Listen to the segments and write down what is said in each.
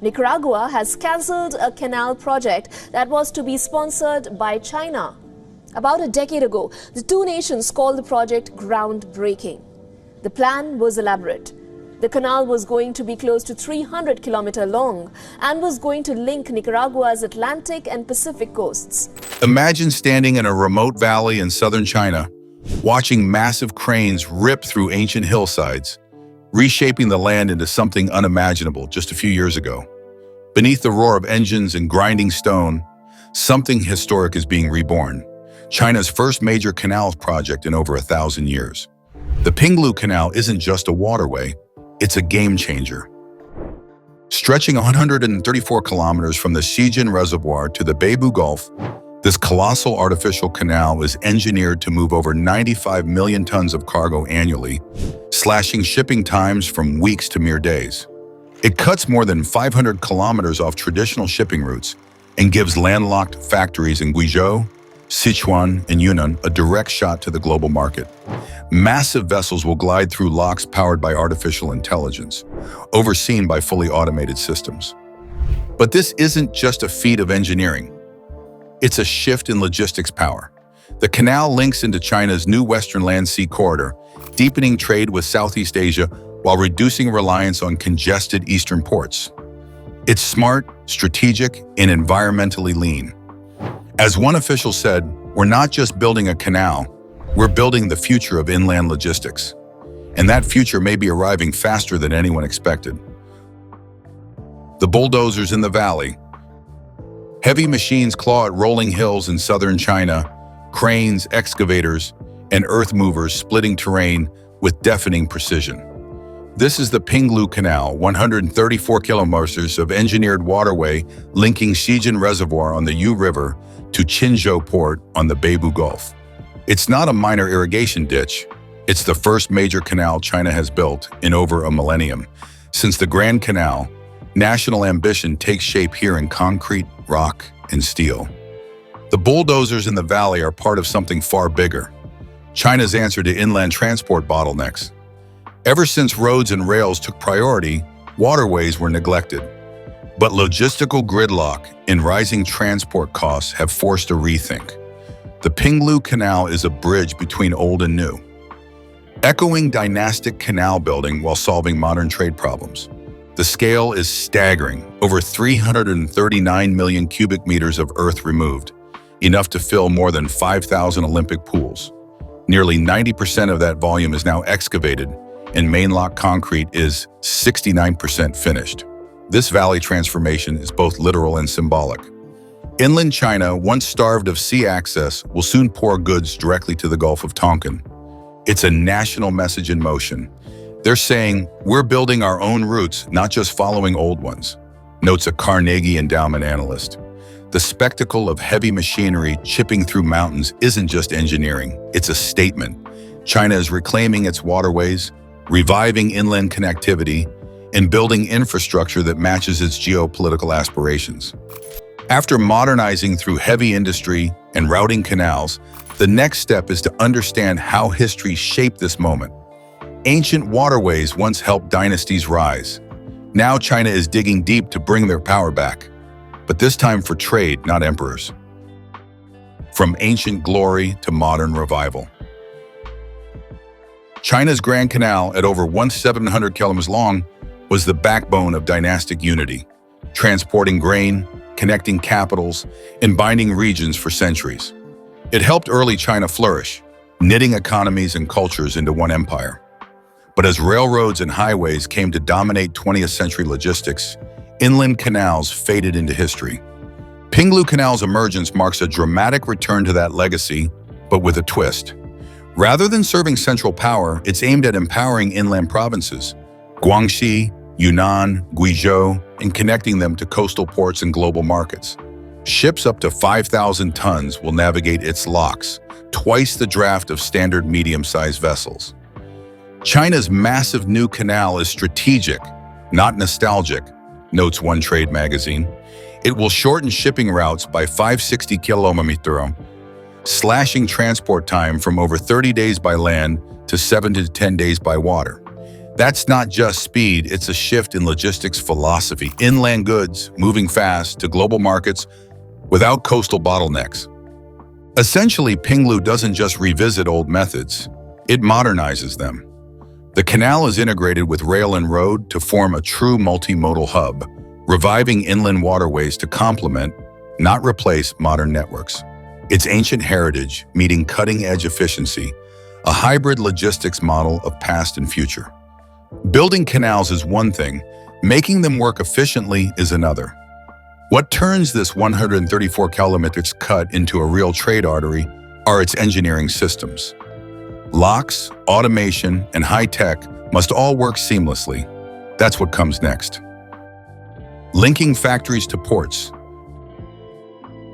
Nicaragua has cancelled a canal project that was to be sponsored by China. About a decade ago, the two nations called the project groundbreaking. The plan was elaborate. The canal was going to be close to 300 km long and was going to link Nicaragua's Atlantic and Pacific coasts. Imagine standing in a remote valley in southern China, watching massive cranes rip through ancient hillsides, reshaping the land into something unimaginable just a few years ago. Beneath the roar of engines and grinding stone, something historic is being reborn. China's first major canal project in over 1,000 years. The Pinglu Canal isn't just a waterway, it's a game changer. Stretching 134 kilometers from the Shijin Reservoir to the Beibu Gulf, this colossal artificial canal was engineered to move over 95 million tons of cargo annually, slashing shipping times from weeks to mere days. It cuts more than 500 kilometers off traditional shipping routes and gives landlocked factories in Guizhou, Sichuan, and Yunnan a direct shot to the global market. Massive vessels will glide through locks powered by artificial intelligence, overseen by fully automated systems. But this isn't just a feat of engineering. It's a shift in logistics power. The canal links into China's new Western Land Sea corridor, deepening trade with Southeast Asia while reducing reliance on congested eastern ports. It's smart, strategic, and environmentally lean. As one official said, we're not just building a canal, we're building the future of inland logistics. And that future may be arriving faster than anyone expected. The bulldozers in the valley. Heavy machines claw at rolling hills in southern China, cranes, excavators, and earth movers splitting terrain with deafening precision. This is the Pinglu Canal, 134 kilometers of engineered waterway linking Shijin Reservoir on the Yu River to Qinzhou Port on the Beibu Gulf. It's not a minor irrigation ditch. It's the first major canal China has built in over a millennium. Since the Grand Canal, national ambition takes shape here in concrete, rock, and steel. The bulldozers in the valley are part of something far bigger. China's answer to inland transport bottlenecks. Ever since roads and rails took priority, waterways were neglected. But logistical gridlock and rising transport costs have forced a rethink. The Pinglu Canal is a bridge between old and new, echoing dynastic canal building while solving modern trade problems. The scale is staggering, over 339 million cubic meters of earth removed, enough to fill more than 5,000 Olympic pools. Nearly 90% of that volume is now excavated, and main-lock concrete is 69% finished. This valley transformation is both literal and symbolic. Inland China, once starved of sea access, will soon pour goods directly to the Gulf of Tonkin. It's a national message in motion. They're saying, we're building our own routes, not just following old ones, notes a Carnegie Endowment analyst. The spectacle of heavy machinery chipping through mountains isn't just engineering, it's a statement. China is reclaiming its waterways, reviving inland connectivity, and building infrastructure that matches its geopolitical aspirations. After modernizing through heavy industry and routing canals, the next step is to understand how history shaped this moment. Ancient waterways once helped dynasties rise. Now China is digging deep to bring their power back, but this time for trade, not emperors. From ancient glory to modern revival. China's Grand Canal, at over 1,700 kilometers long, was the backbone of dynastic unity, transporting grain, connecting capitals, and binding regions for centuries. It helped early China flourish, knitting economies and cultures into one empire. But as railroads and highways came to dominate 20th century logistics, inland canals faded into history. Pinglu Canal's emergence marks a dramatic return to that legacy, but with a twist. Rather than serving central power, it's aimed at empowering inland provinces, Guangxi, Yunnan, Guizhou, and connecting them to coastal ports and global markets. Ships up to 5,000 tons will navigate its locks, twice the draft of standard medium-sized vessels. China's massive new canal is strategic, not nostalgic, notes One Trade magazine. It will shorten shipping routes by 560 kilometers, slashing transport time from over 30 days by land to 7 to 10 days by water. That's not just speed, it's a shift in logistics philosophy. Inland goods moving fast to global markets without coastal bottlenecks. Essentially, Pinglu doesn't just revisit old methods, it modernizes them. The canal is integrated with rail and road to form a true multimodal hub, reviving inland waterways to complement, not replace, modern networks. Its ancient heritage meeting cutting-edge efficiency, a hybrid logistics model of past and future. Building canals is one thing, making them work efficiently is another. What turns this 134 kilometers cut into a real trade artery are its engineering systems. Locks, automation, and high-tech must all work seamlessly. That's what comes next. Linking factories to ports.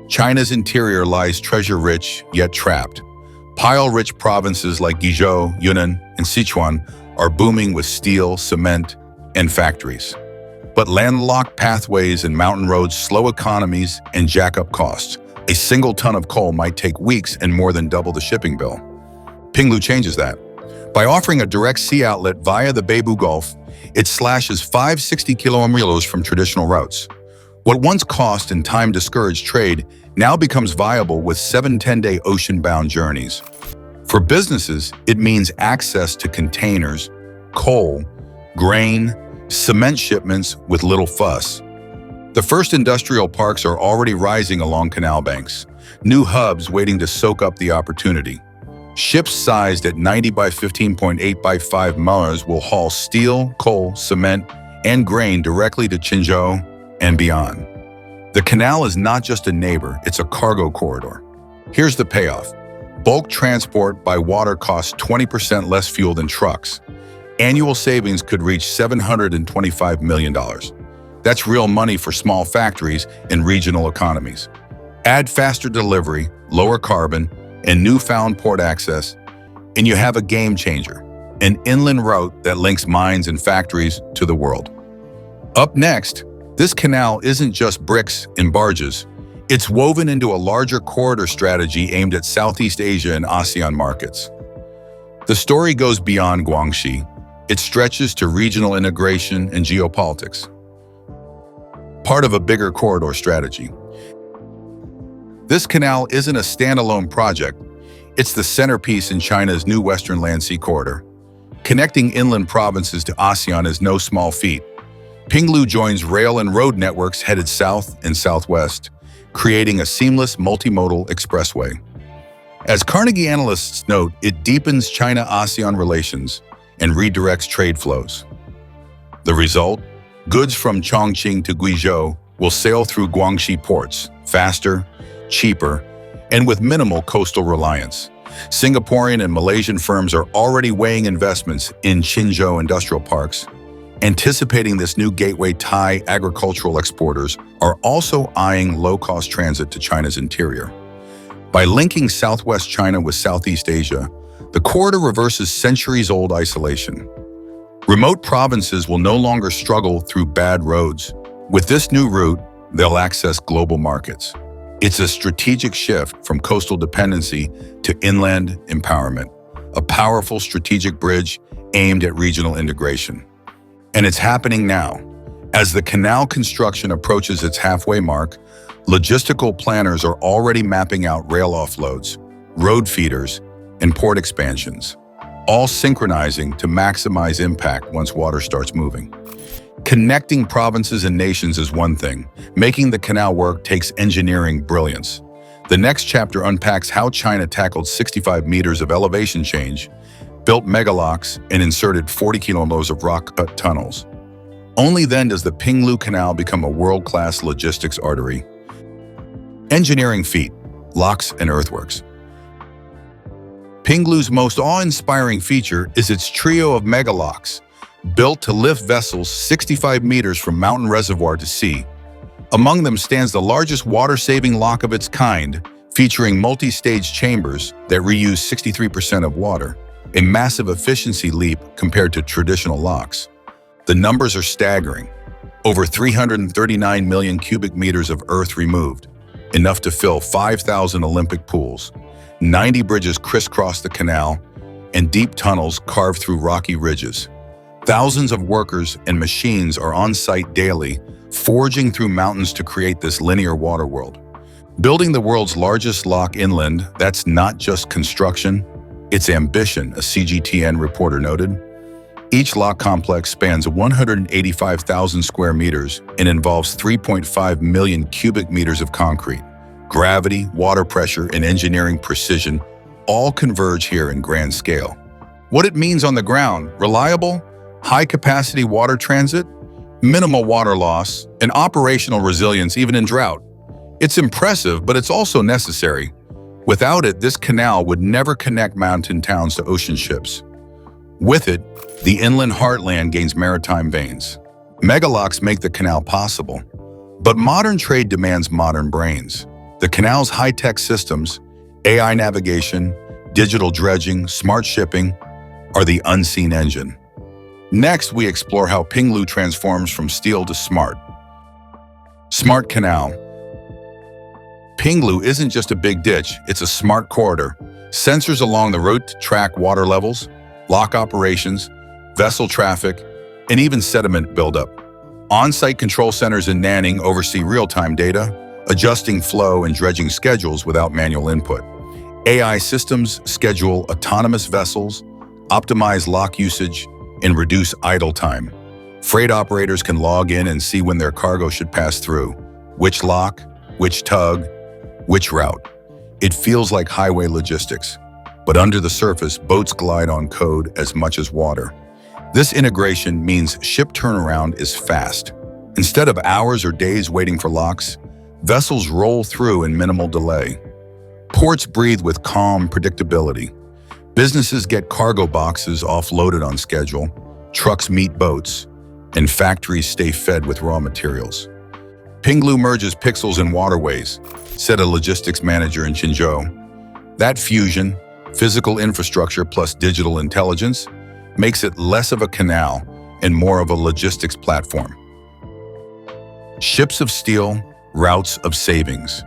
China's interior lies treasure-rich, yet trapped. Pile-rich provinces like Guizhou, Yunnan, and Sichuan are booming with steel, cement, and factories. But landlocked pathways and mountain roads slow economies and jack up costs. A single ton of coal might take weeks and more than double the shipping bill. Pinglu changes that. By offering a direct sea outlet via the Beibu Gulf, it slashes 560 kilometers from traditional routes. What once cost and time discouraged trade now becomes viable with 7 10-day ocean-bound journeys. For businesses, it means access to containers, coal, grain, cement shipments with little fuss. The first industrial parks are already rising along canal banks, new hubs waiting to soak up the opportunity. Ships sized at 90 by 15.8 by 5 meters will haul steel, coal, cement, and grain directly to Qinzhou and beyond. The canal is not just a neighbor, it's a cargo corridor. Here's the payoff. Bulk transport by water costs 20% less fuel than trucks. Annual savings could reach $725 million. That's real money for small factories and regional economies. Add faster delivery, lower carbon, and newfound port access, and you have a game changer, an inland route that links mines and factories to the world. Up next, this canal isn't just bricks and barges. It's woven into a larger corridor strategy aimed at Southeast Asia and ASEAN markets. The story goes beyond Guangxi. It stretches to regional integration and geopolitics. Part of a bigger corridor strategy. This canal isn't a standalone project. It's the centerpiece in China's new Western Land Sea Corridor. Connecting inland provinces to ASEAN is no small feat. Pinglu joins rail and road networks headed south and southwest, creating a seamless multimodal expressway. As Carnegie analysts note, it deepens China-ASEAN relations and redirects trade flows. The result? Goods from Chongqing to Guizhou will sail through Guangxi ports, faster, cheaper, and with minimal coastal reliance. Singaporean and Malaysian firms are already weighing investments in Qinzhou industrial parks. Anticipating this new gateway, Thai agricultural exporters are also eyeing low-cost transit to China's interior. By linking Southwest China with Southeast Asia, the corridor reverses centuries-old isolation. Remote provinces will no longer struggle through bad roads. With this new route, they'll access global markets. It's a strategic shift from coastal dependency to inland empowerment, a powerful strategic bridge aimed at regional integration. And it's happening now. As the canal construction approaches its halfway mark, logistical planners are already mapping out rail offloads, road feeders, and port expansions, all synchronizing to maximize impact once water starts moving. Connecting provinces and nations is one thing. Making the canal work takes engineering brilliance. The next chapter unpacks how China tackled 65 meters of elevation change, built megalocks, and inserted 40 kilometers of rock-cut tunnels. Only then does the Pinglu Canal become a world-class logistics artery. Engineering feat, locks and earthworks. Pinglu's most awe-inspiring feature is its trio of megalocks, built to lift vessels 65 meters from mountain reservoir to sea. Among them stands the largest water-saving lock of its kind, featuring multi-stage chambers that reuse 63% of water, a massive efficiency leap compared to traditional locks. The numbers are staggering. Over 339 million cubic meters of earth removed, enough to fill 5,000 Olympic pools. 90 bridges crisscross the canal, and deep tunnels carved through rocky ridges. Thousands of workers and machines are on site daily, forging through mountains to create this linear water world. Building the world's largest lock inland, that's not just construction, it's ambition, a CGTN reporter noted. Each lock complex spans 185,000 square meters and involves 3.5 million cubic meters of concrete. Gravity, water pressure, and engineering precision all converge here in grand scale. What it means on the ground: reliable, high-capacity water transit, minimal water loss, and operational resilience even in drought. It's impressive, but it's also necessary. Without it, this canal would never connect mountain towns to ocean ships. With it, the inland heartland gains maritime veins. Megalocks make the canal possible, but modern trade demands modern brains. The canal's high-tech systems, AI navigation, digital dredging, smart shipping, are the unseen engine. Next, we explore how Pinglu transforms from steel to smart. Smart Canal. Pinglu isn't just a big ditch, it's a smart corridor. Sensors along the route to track water levels, lock operations, vessel traffic, and even sediment buildup. On-site control centers in Nanning oversee real-time data, adjusting flow and dredging schedules without manual input. AI systems schedule autonomous vessels, optimize lock usage, and reduce idle time. Freight operators can log in and see when their cargo should pass through, which lock, which tug, which route. It feels like highway logistics, but under the surface, boats glide on code as much as water. This integration means ship turnaround is fast. Instead of hours or days waiting for locks, vessels roll through in minimal delay. Ports breathe with calm predictability. Businesses get cargo boxes offloaded on schedule, trucks meet boats, and factories stay fed with raw materials. Pinglu merges pixels and waterways, said a logistics manager in Qinzhou. That fusion, physical infrastructure plus digital intelligence, makes it less of a canal and more of a logistics platform. Ships of steel, routes of savings.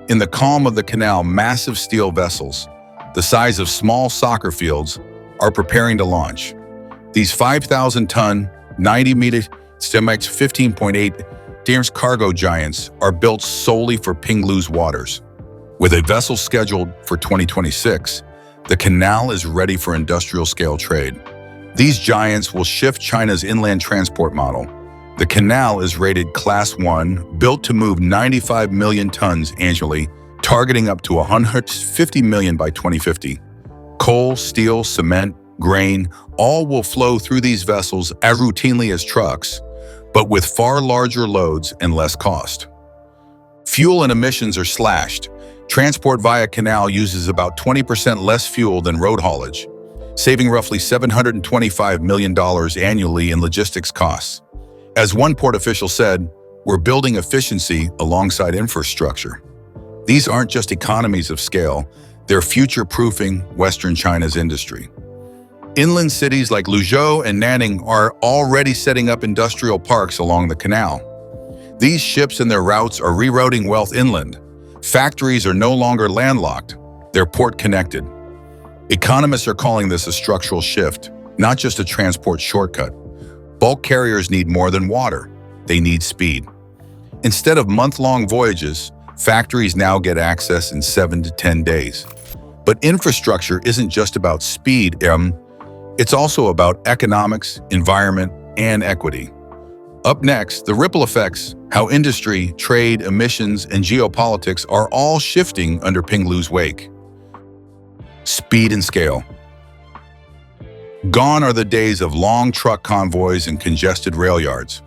In the calm of the canal, massive steel vessels, the size of small soccer fields, are preparing to launch. These 5,000-ton, 90-meter, 15.8 meters cargo giants are built solely for Pinglu's waters. With a vessel scheduled for 2026, the canal is ready for industrial-scale trade. These giants will shift China's inland transport model. The canal is rated Class 1, built to move 95 million tons annually, targeting up to 150 million by 2050. Coal, steel, cement, grain, all will flow through these vessels as routinely as trucks, but with far larger loads and less cost. Fuel and emissions are slashed. Transport via canal uses about 20% less fuel than road haulage, saving roughly $725 million annually in logistics costs. As one port official said, "We're building efficiency alongside infrastructure." These aren't just economies of scale, they're future-proofing Western China's industry. Inland cities like Luzhou and Nanning are already setting up industrial parks along the canal. These ships and their routes are rerouting wealth inland. Factories are no longer landlocked, they're port-connected. Economists are calling this a structural shift, not just a transport shortcut. Bulk carriers need more than water, they need speed. Instead of month-long voyages, factories now get access in 7 to 10 days. But infrastructure isn't just about speed, it's also about economics, environment, and equity. Up next, the ripple effects, how industry, trade, emissions, and geopolitics are all shifting under Pinglu's wake. Speed and scale. Gone are the days of long truck convoys and congested rail yards.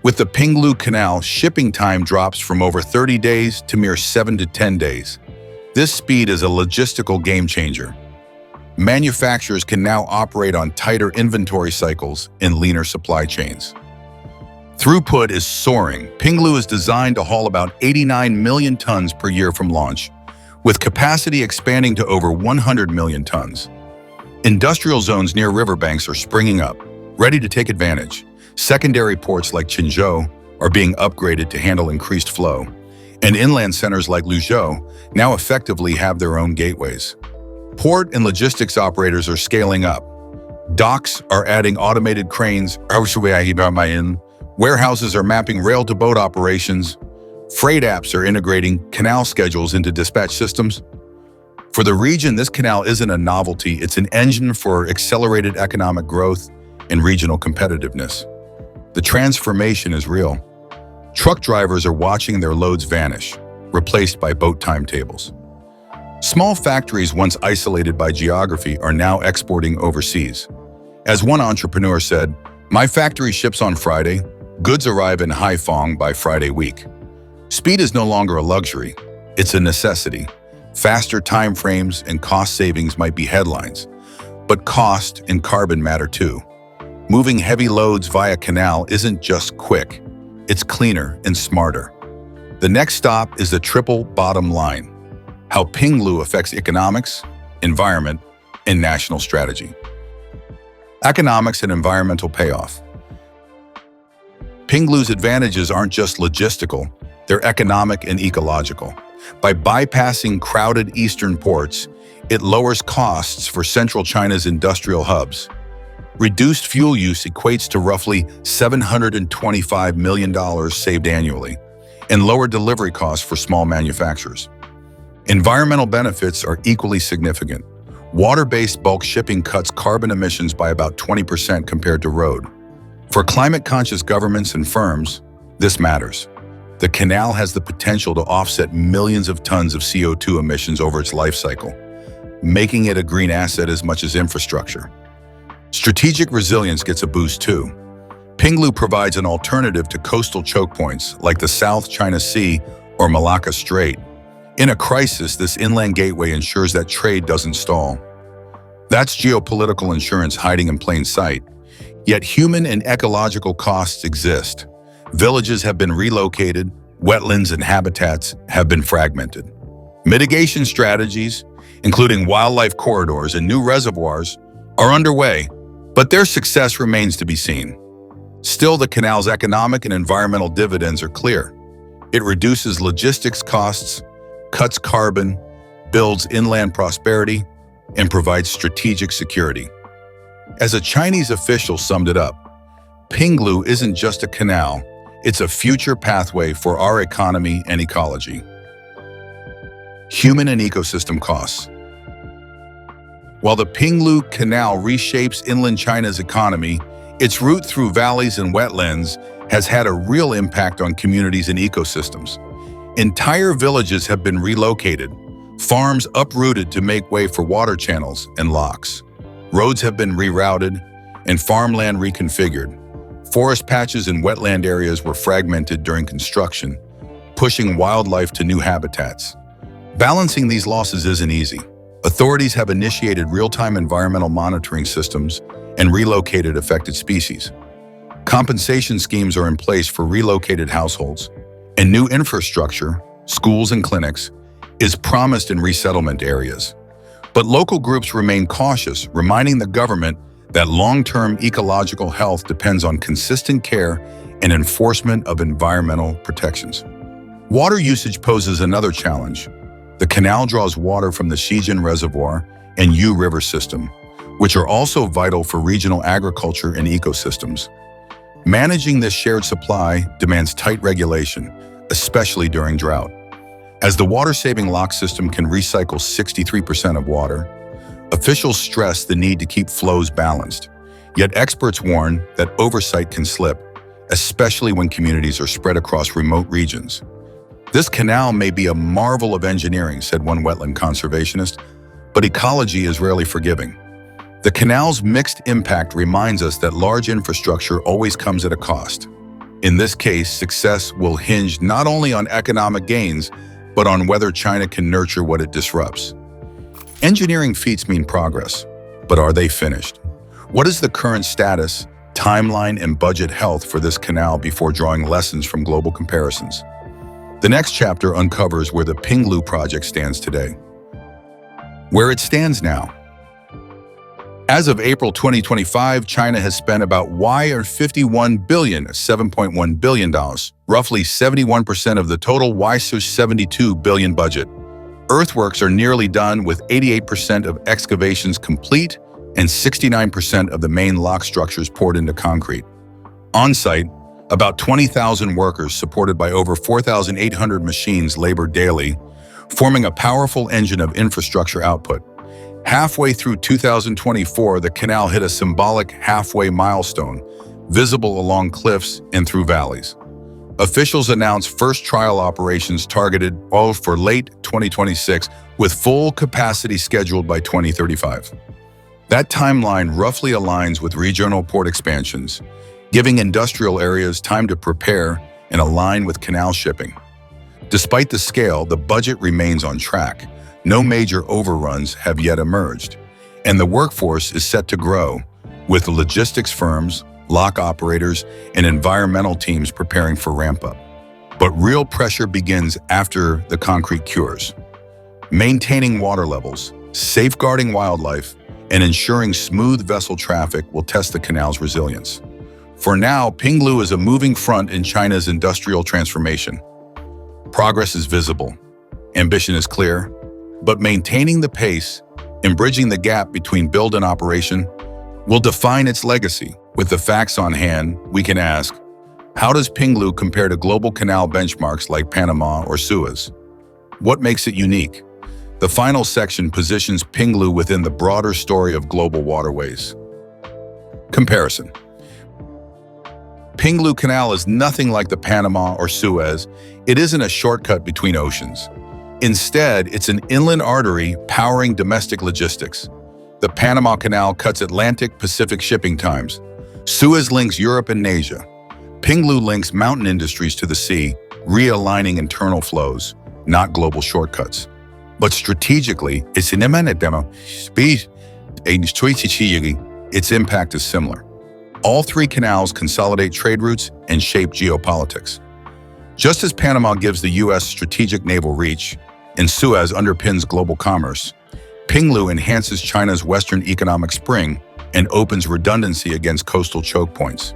With the Pinglu Canal, shipping time drops from over 30 days to mere 7 to 10 days. This speed is a logistical game changer. Manufacturers can now operate on tighter inventory cycles and leaner supply chains. Throughput is soaring. Pinglu is designed to haul about 89 million tons per year from launch, with capacity expanding to over 100 million tons. Industrial zones near riverbanks are springing up, ready to take advantage. Secondary ports like Qinzhou are being upgraded to handle increased flow, and inland centers like Luzhou now effectively have their own gateways. Port and logistics operators are scaling up. Docks are adding automated cranes. Warehouses are mapping rail-to-boat operations. Freight apps are integrating canal schedules into dispatch systems. For the region, this canal isn't a novelty. It's an engine for accelerated economic growth and regional competitiveness. The transformation is real. Truck drivers are watching their loads vanish, replaced by boat timetables. Small factories once isolated by geography are now exporting overseas. As one entrepreneur said, "My factory ships on Friday, goods arrive in Haiphong by Friday week." Speed is no longer a luxury, it's a necessity. Faster time frames and cost savings might be headlines, but cost and carbon matter too. Moving heavy loads via canal isn't just quick, it's cleaner and smarter. The next stop is the triple bottom line: how Pinglu affects economics, environment, and national strategy. Economics and environmental payoff. Pinglu's advantages aren't just logistical, they're economic and ecological. By bypassing crowded eastern ports, it lowers costs for central China's industrial hubs. Reduced fuel use equates to roughly $725 million saved annually, and lower delivery costs for small manufacturers. Environmental benefits are equally significant. Water-based bulk shipping cuts carbon emissions by about 20% compared to road. For climate-conscious governments and firms, this matters. The canal has the potential to offset millions of tons of CO2 emissions over its life cycle, making it a green asset as much as infrastructure. Strategic resilience gets a boost too. Pinglu provides an alternative to coastal choke points like the South China Sea or Malacca Strait. In a crisis, this inland gateway ensures that trade doesn't stall. That's geopolitical insurance hiding in plain sight. Yet human and ecological costs exist. Villages have been relocated, wetlands and habitats have been fragmented. Mitigation strategies, including wildlife corridors and new reservoirs, are underway, but their success remains to be seen. Still, the canal's economic and environmental dividends are clear. It reduces logistics costs, cuts carbon, builds inland prosperity, and provides strategic security. As a Chinese official summed it up, Pinglu isn't just a canal, it's a future pathway for our economy and ecology. Human and ecosystem costs. While the Pinglu Canal reshapes inland China's economy, its route through valleys and wetlands has had a real impact on communities and ecosystems. Entire villages have been relocated, farms uprooted to make way for water channels and locks. Roads have been rerouted and farmland reconfigured. Forest patches and wetland areas were fragmented during construction, pushing wildlife to new habitats. Balancing these losses isn't easy. Authorities have initiated real-time environmental monitoring systems and relocated affected species. Compensation schemes are in place for relocated households, and new infrastructure, schools and clinics, is promised in resettlement areas. But local groups remain cautious, reminding the government that long-term ecological health depends on consistent care and enforcement of environmental protections. Water usage poses another challenge. The canal draws water from the Shijin Reservoir and Yu River system, which are also vital for regional agriculture and ecosystems. Managing this shared supply demands tight regulation, especially during drought. As the water-saving lock system can recycle 63% of water, officials stress the need to keep flows balanced. Yet experts warn that oversight can slip, especially when communities are spread across remote regions. This canal may be a marvel of engineering, said one wetland conservationist, but ecology is rarely forgiving. The canal's mixed impact reminds us that large infrastructure always comes at a cost. In this case, success will hinge not only on economic gains, but on whether China can nurture what it disrupts. Engineering feats mean progress, but are they finished? What is the current status, timeline, and budget health for this canal before drawing lessons from global comparisons? The next chapter uncovers where the Pinglu project stands today. Where it stands now. As of April 2025, China has spent about $51 billion, $7.1 billion, roughly 71% of the total $72 billion budget. Earthworks are nearly done, with 88% of excavations complete and 69% of the main lock structures poured into concrete. On-site, about 20,000 workers supported by over 4,800 machines labored daily, forming a powerful engine of infrastructure output. Halfway through 2024, the canal hit a symbolic halfway milestone, visible along cliffs and through valleys. Officials announced first trial operations targeted for late 2026, with full capacity scheduled by 2035. That timeline roughly aligns with regional port expansions, giving industrial areas time to prepare and align with canal shipping. Despite the scale, the budget remains on track. No major overruns have yet emerged, and the workforce is set to grow, with logistics firms, lock operators, and environmental teams preparing for ramp-up. But real pressure begins after the concrete cures. Maintaining water levels, safeguarding wildlife, and ensuring smooth vessel traffic will test the canal's resilience. For now, Pinglu is a moving front in China's industrial transformation. Progress is visible, ambition is clear, but maintaining the pace and bridging the gap between build and operation will define its legacy. With the facts on hand, we can ask, how does Pinglu compare to global canal benchmarks like Panama or Suez? What makes it unique? The final section positions Pinglu within the broader story of global waterways. Comparison. Pinglu Canal is nothing like the Panama or Suez. It isn't a shortcut between oceans. Instead, it's an inland artery powering domestic logistics. The Panama Canal cuts Atlantic-Pacific shipping times. Suez links Europe and Asia. Pinglu links mountain industries to the sea, realigning internal flows, not global shortcuts. But strategically, its impact is similar. All three canals consolidate trade routes and shape geopolitics. Just as Panama gives the U.S. strategic naval reach and Suez underpins global commerce, Pinglu enhances China's Western economic spring and opens redundancy against coastal choke points.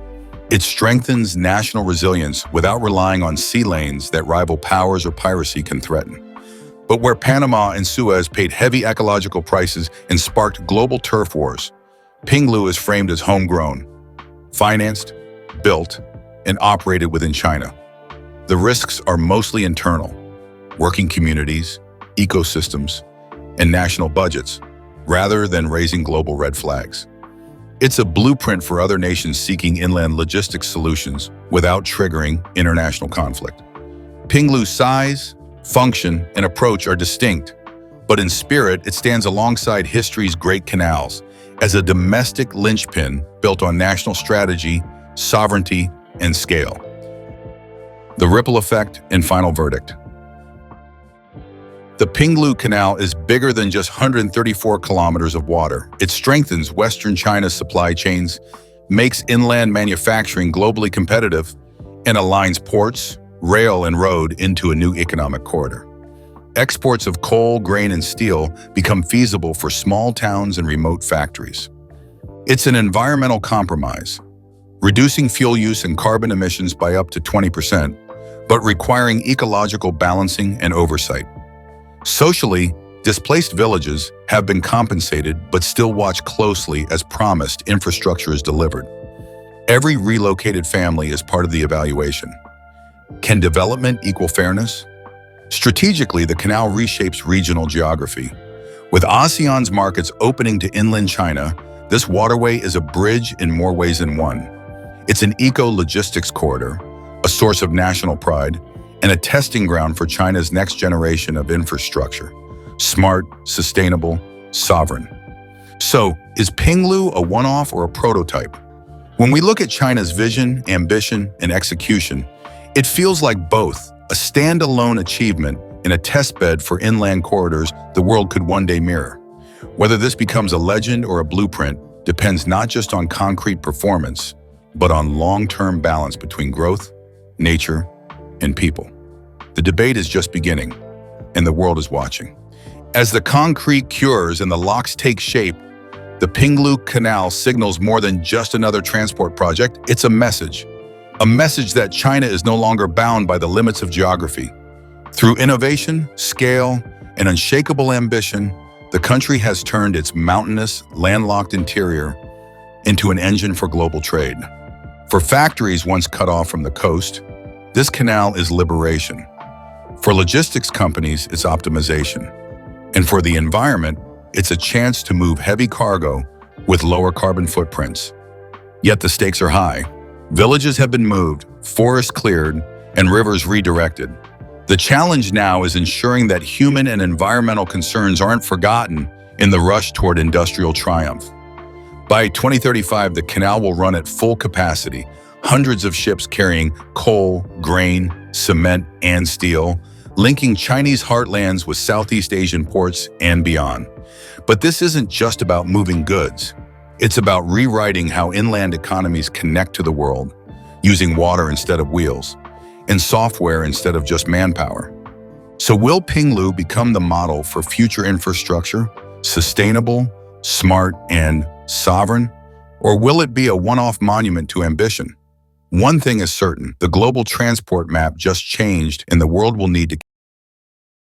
It strengthens national resilience without relying on sea lanes that rival powers or piracy can threaten. But where Panama and Suez paid heavy ecological prices and sparked global turf wars, Pinglu is framed as homegrown, financed, built, and operated within China. The risks are mostly internal: working communities, ecosystems, and national budgets, rather than raising global red flags. It's a blueprint for other nations seeking inland logistics solutions without triggering international conflict. Pinglu's size, function, and approach are distinct, but in spirit, it stands alongside history's great canals as a domestic linchpin built on national strategy, sovereignty, and scale. The ripple effect and final verdict. The Pinglu Canal is bigger than just 134 kilometers of water. It strengthens Western China's supply chains, makes inland manufacturing globally competitive, and aligns ports, rail, and road into a new economic corridor. Exports of coal, grain, and steel become feasible for small towns and remote factories. It's an environmental compromise, reducing fuel use and carbon emissions by up to 20%, but requiring ecological balancing and oversight. Socially, displaced villages have been compensated but still watch closely as promised infrastructure is delivered. Every relocated family is part of the evaluation. Can development equal fairness? Strategically, the canal reshapes regional geography. With ASEAN's markets opening to inland China, this waterway is a bridge in more ways than one. It's an eco-logistics corridor, a source of national pride, and a testing ground for China's next generation of infrastructure: smart, sustainable, sovereign. So, is Pinglu a one-off or a prototype? When we look at China's vision, ambition, and execution, it feels like both, a standalone achievement and a testbed for inland corridors the world could one day mirror. Whether this becomes a legend or a blueprint depends not just on concrete performance, but on long-term balance between growth, nature, and people. The debate is just beginning, and the world is watching. As the concrete cures and the locks take shape, the Pinglu Canal signals more than just another transport project. It's a message that China is no longer bound by the limits of geography. Through innovation, scale, and unshakable ambition, the country has turned its mountainous, landlocked interior into an engine for global trade. For factories once cut off from the coast, this canal is liberation. For logistics companies, it's optimization. And for the environment, it's a chance to move heavy cargo with lower carbon footprints. Yet the stakes are high. Villages have been moved, forests cleared, and rivers redirected. The challenge now is ensuring that human and environmental concerns aren't forgotten in the rush toward industrial triumph. By 2035, the canal will run at full capacity, hundreds of ships carrying coal, grain, cement, and steel, linking Chinese heartlands with Southeast Asian ports and beyond. But this isn't just about moving goods. It's about rewriting how inland economies connect to the world, using water instead of wheels, and software instead of just manpower. So will Pinglu become the model for future infrastructure, sustainable, smart, and sovereign? Or will it be a one-off monument to ambition? One thing is certain, the global transport map just changed and the world will need to